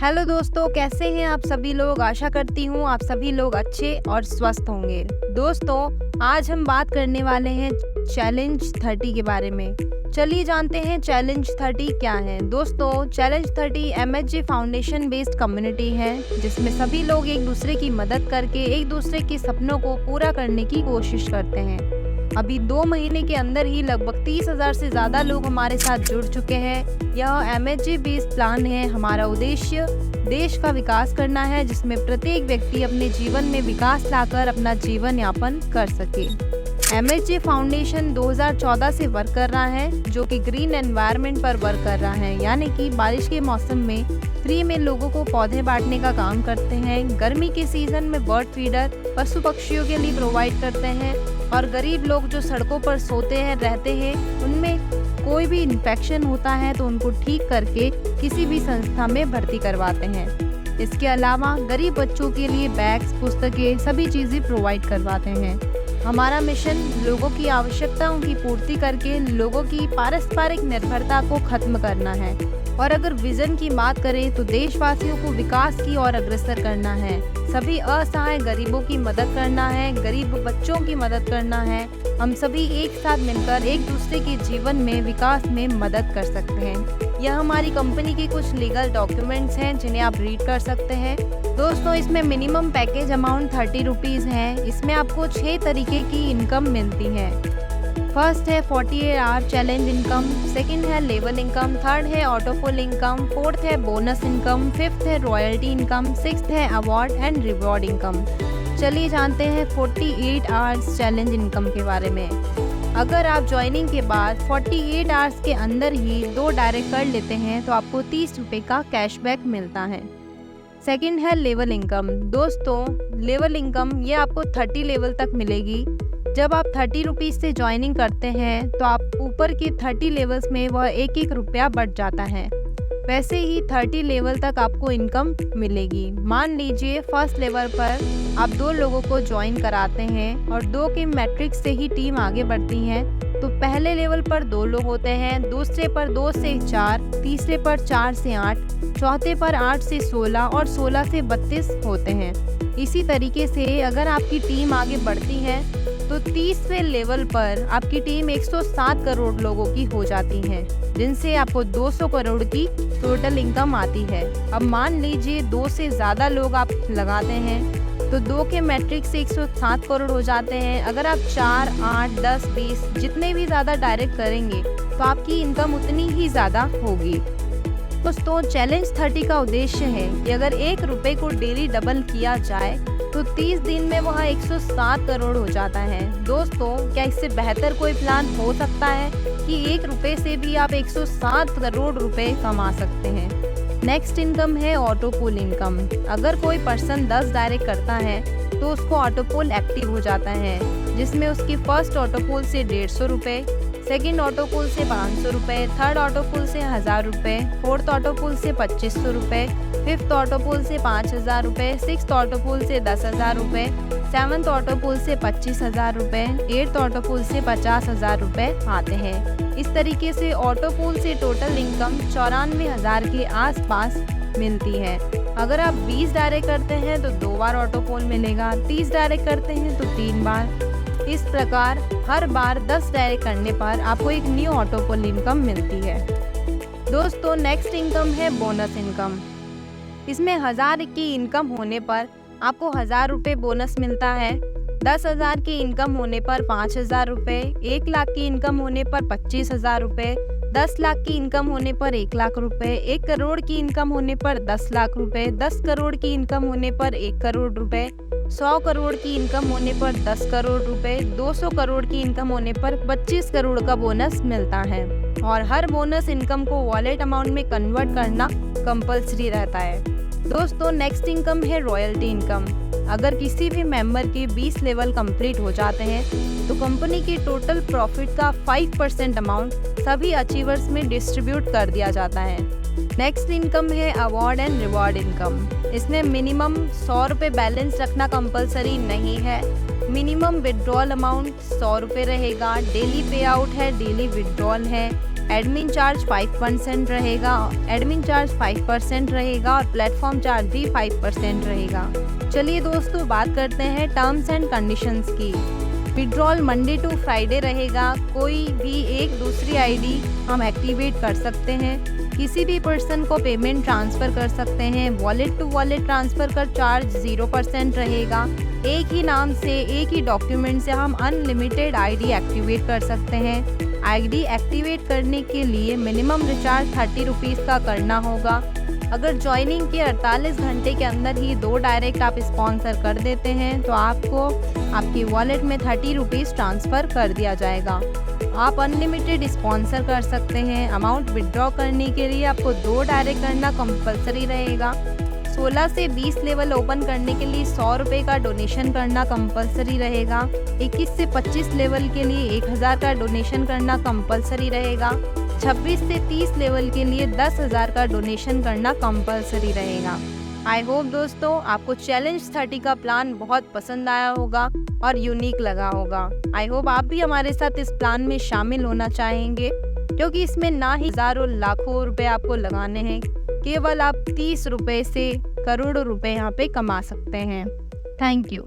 Hello दोस्तों, कैसे हैं आप सभी लोग। आशा करती हूँ आप सभी लोग अच्छे और स्वस्थ होंगे। दोस्तों, आज हम बात करने वाले हैं चैलेंज 30 के बारे में। चलिए जानते हैं चैलेंज 30 क्या है। दोस्तों, challenge 30 MHJ foundation based community है, जिसमें सभी लोग एक दूसरे की मदद करके एक दूसरे के सपनों को पूरा करने की कोशिश करते हैं। अभी 2 महीने के अंदर ही लगभग 30,000 से ज़्यादा लोग हमारे साथ जुड़ चुके हैं। यह MHJ बेस्ड प्लान है। हमारा उद्देश्य देश का विकास करना है, जिसमें प्रत्येक व्यक्ति अपने जीवन में विकास लाकर अपना जीवन यापन कर सके। MHJ फाउंडेशन 2014 से वर्क कर रहा है, जो कि ग्रीन एनवायरनमेंट पर वर्क कर रहा है, यानी कि बारिश के मौसम में फ्री में लोगों को पौधे बांटने का काम करते हैं। गर्मी के सीजन में बर्ड फीडर पशु पक्षियों के लिए प्रोवाइड करते हैं, और गरीब लोग जो सड़कों पर सोते हैं रहते हैं, उनमें कोई भी इन्फेक्शन होता है तो उनको ठीक करके किसी भी संस्था में भर्ती करवाते हैं। इसके अलावा गरीब बच्चों के लिए बैग्स, पुस्तकें, सभी चीज़ें प्रोवाइड करवाते हैं। हमारा मिशन लोगों की आवश्यकताओं की पूर्ति करके लोगों की पारस्परिक निर्भरता को खत्म करना है। और अगर विजन की बात करें तो देशवासियों को विकास की ओर अग्रसर करना है। सभी असहाय गरीबों की मदद करना है, गरीब बच्चों की मदद करना है। हम सभी एक साथ मिलकर एक दूसरे के जीवन में विकास में मदद कर सकते हैं। यह हमारी कंपनी के कुछ लीगल डॉक्यूमेंट्स हैं, जिन्हें आप रीड कर सकते हैं। दोस्तों, इसमें मिनिमम पैकेज अमाउंट 30 रुपीज़ है। इसमें आपको 6 तरीके की इनकम मिलती है। फर्स्ट है 48 आवर चैलेंज इनकम, सेकंड है लेवल इनकम, थर्ड है ऑटोपुल इनकम, फोर्थ है बोनस इनकम, फिफ्थ है रॉयल्टी इनकम, सिक्स्थ है अवार्ड एंड रिवॉर्ड इनकम। चलिए जानते हैं 48 आवर्स चैलेंज इनकम के बारे में। अगर आप ज्वाइनिंग के बाद 48 आवर्स के अंदर ही 2 डायरेक्ट कर लेते हैं तो आपको 30 रुपये का कैशबैक मिलता है। सेकंड है लेवल इनकम। दोस्तों, लेवल इनकम ये आपको 30 लेवल तक मिलेगी। जब आप 30 रुपीज़ से ज्वाइनिंग करते हैं तो आप ऊपर के 30 लेवल्स में वह 1-1 रुपया बढ़ जाता है। वैसे ही 30 लेवल तक आपको इनकम मिलेगी। मान लीजिए फर्स्ट लेवल पर आप 2 लोगों को ज्वाइन कराते हैं और 2 के मैट्रिक्स से ही टीम आगे बढ़ती है। तो पहले लेवल पर 2 लोग होते हैं, दूसरे पर 2 से 4, तीसरे पर 4 से 8, चौथे पर 8 से 16 और 16 से 32 होते हैं। इसी तरीके से अगर आपकी टीम आगे बढ़ती है तो 30वें लेवल पर आपकी टीम 107 करोड़ लोगों की हो जाती है, जिनसे आपको 200 करोड़ की टोटल इनकम आती है। अब मान लीजिए 2 से ज़्यादा लोग आप लगाते हैं तो 2 के मैट्रिक्स से 107 करोड़ हो जाते हैं। अगर आप 4, 8, 10, 20 जितने भी ज़्यादा डायरेक्ट करेंगे तो आपकी इनकम उतनी ही ज़्यादा होगी। दोस्तों, चैलेंज 30 का उद्देश्य है कि अगर 1 रुपये को डेली डबल किया जाए तो 30 दिन में वह 107 करोड़ हो जाता है। दोस्तों, क्या इससे बेहतर कोई प्लान हो सकता है कि 1 रुपये से भी आप 107 करोड़ रुपए कमा सकते हैं। नेक्स्ट इनकम है ऑटोपुल इनकम। अगर कोई पर्सन 10 डायरेक्ट करता है तो उसको ऑटोपुल एक्टिव हो जाता है, जिसमें उसकी फर्स्ट ऑटोपुल से 150 रुपये, सेकेंड ऑटोपुल से 500 रुपये, थर्ड ऑटोपुल से 1000 रुपये, फोर्थ ऑटोपुल से 2500 रुपये, फिफ्थ ऑटोपुल से 5000 रुपये, सिक्स्थ ऑटोपुल से 10,000 रुपये, सेवन्थ ऑटोपुल से 25,000 रुपये, एट्थ ऑटोपुल से 50,000 रुपये आते हैं। इस तरीके से ऑटोपुल से टोटल इनकम 94,000 के आसपास मिलती है। अगर आप 20 डायरेक्ट करते हैं तो 2 बार ऑटोपुल मिलेगा, 30 डायरेक्ट करते हैं तो 3 बार। इस प्रकार हर बार 10 डायरेक्ट करने पर आपको एक न्यू ऑटोपुल इनकम मिलती है। दोस्तों, नेक्स्ट इनकम है बोनस इनकम। इसमें 1000 की इनकम होने पर आपको 1000 रुपये बोनस मिलता है। 10,000 की इनकम होने पर 5,000 रुपये, 1 लाख की इनकम होने पर 25,000 रुपये, 10 लाख की इनकम होने पर 1 लाख रुपये, 1 करोड़ की इनकम होने पर 10 लाख रुपये, 10 करोड़ की इनकम होने पर 1 करोड़ रुपये, 100 करोड़ की इनकम होने पर 10 करोड़ रुपए, 200 करोड़ की इनकम होने पर 25 करोड़ का बोनस मिलता है। और हर बोनस इनकम को वॉलेट अमाउंट में कन्वर्ट करना कंपलसरी रहता है। दोस्तों, नेक्स्ट इनकम है रॉयल्टी इनकम। अगर किसी भी मेंबर के 20 लेवल कंप्लीट हो जाते हैं तो कंपनी की टोटल प्रॉफिट का 5% अमाउंट सभी अचीवर्स में डिस्ट्रीब्यूट कर दिया जाता है। नेक्स्ट इनकम है अवार्ड एंड रिवॉर्ड इनकम। इसमें मिनिमम 100 रुपये बैलेंस रखना कंपलसरी नहीं है। मिनिमम विड्रॉल अमाउंट 100 रुपये रहेगा। डेली पे आउट है, डेली विड्रॉल है। एडमिन चार्ज 5% रहेगा, और प्लेटफॉर्म चार्ज भी 5% रहेगा। चलिए दोस्तों, बात करते हैं टर्म्स एंड कंडीशंस की। विड्रॉल मंडे टू फ्राइडे रहेगा। कोई भी एक दूसरी आईडी हम एक्टिवेट कर सकते हैं। किसी भी पर्सन को पेमेंट ट्रांसफ़र कर सकते हैं। वॉलेट टू वॉलेट ट्रांसफ़र का चार्ज 0% रहेगा। एक ही नाम से, एक ही डॉक्यूमेंट से हम अनलिमिटेड आईडी एक्टिवेट कर सकते हैं। आईडी एक्टिवेट करने के लिए मिनिमम रिचार्ज 30 रुपीज़ का करना होगा। अगर ज्वाइनिंग के 48 घंटे के अंदर ही 2 डायरेक्ट आप स्पॉन्सर कर देते हैं तो आपको आपकी वॉलेट में 30 रुपीज़ ट्रांसफ़र कर दिया जाएगा। आप अनलिमिटेड स्पॉन्सर कर सकते हैं। अमाउंट विड्रॉ करने के लिए आपको 2 डायरेक्ट करना कंपलसरी रहेगा। 16 से 20 लेवल ओपन करने के लिए 100 रुपये का डोनेशन करना कंपलसरी रहेगा। 21 से 25 लेवल के लिए 1000 का डोनेशन करना कंपलसरी रहेगा। 26 से 30 लेवल के लिए 10,000 का डोनेशन करना कंपलसरी रहेगा। आई होप दोस्तों आपको चैलेंज 30 का प्लान बहुत पसंद आया होगा और यूनिक लगा होगा। आई होप आप भी हमारे साथ इस प्लान में शामिल होना चाहेंगे, क्योंकि इसमें ना ही हज़ारों लाखों रुपए आपको लगाने हैं, केवल आप 30 रुपए से करोड़ों रुपए यहाँ पे कमा सकते हैं। Thank you.